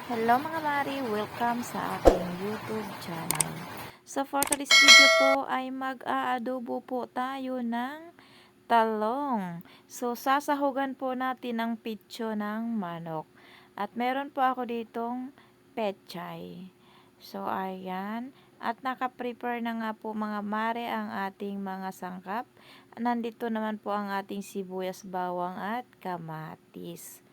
Hello mga mari, welcome sa aking YouTube channel. So for today's video po ay mag-aadobo po tayo ng talong. So sasahugan po natin ang pitso ng manok. At meron po ako ditong pechay. So ayan, at naka-prepare na nga po mga mare ang ating mga sangkap. Nandito naman po ang ating sibuyas, bawang at kamatis.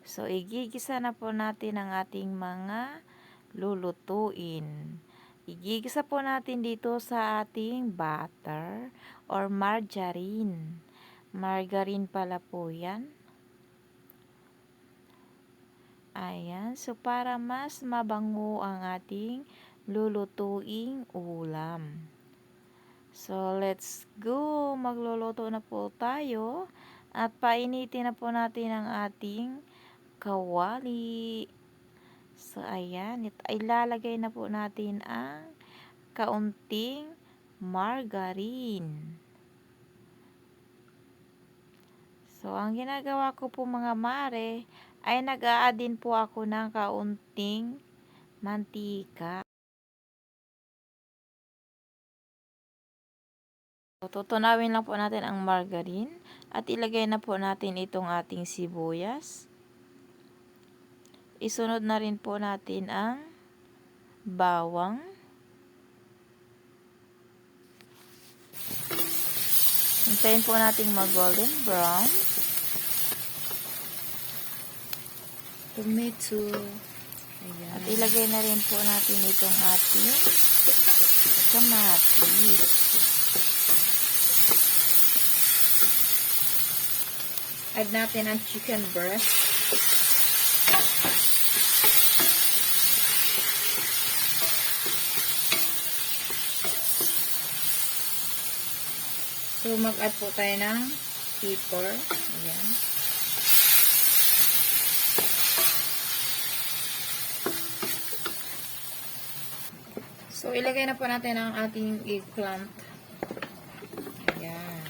So, igigisa na po natin ang ating mga lulutuin. Igigisa po natin dito sa ating butter or margarine. Margarine pala po yan. Ayan. So, para mas mabango ang ating lulutuing ulam. So, let's go. Magluluto na po tayo. At painitin na po natin ang ating kawali. So, ayan. Ilalagay na po natin ang kaunting margarine. So, ang ginagawa ko po mga mare, ay nag-a-add din po ako ng kaunting mantika. So, tutunawin lang po natin ang margarine at ilagay na po natin itong ating sibuyas. Isunod na rin po natin ang bawang. Hintayin po natin mag-golden brown. Tomato. Ayan. At ilagay na rin po natin itong ating kamatis. Add natin ang chicken breast. So, mag-add po tayo ng pepper. Ayan. So, ilagay na po natin ang ating eggplant. Ayan.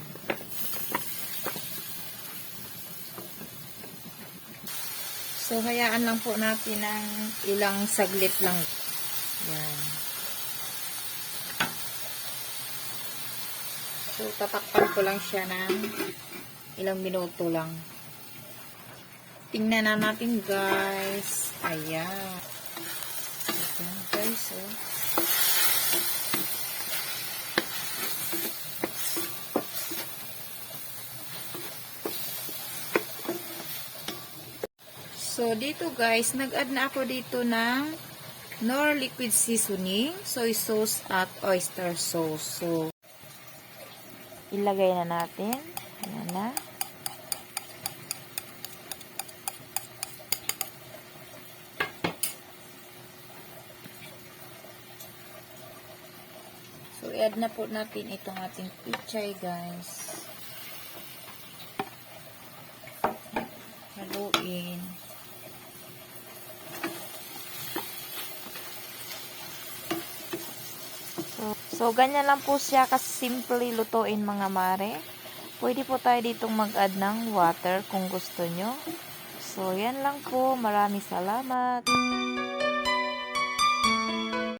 So, hayaan lang po natin ng ilang saglit lang. Ayan. So, tatakpan ko lang siya ng ilang minuto lang. Tingnan na natin, guys. Ayan. Ayan, guys. Oh. So, dito guys, nag-add na ako dito ng Knorr liquid seasoning, soy sauce, at oyster sauce. So, Ilagay na natin. Ayan na. so i-add na po natin itong ating pichay, guys. Haluin. So, ganyan lang po siya kasimple lutuin mga mare. Pwede po tayo ditong mag-add ng water kung gusto nyo. So, yan lang po. Maraming salamat.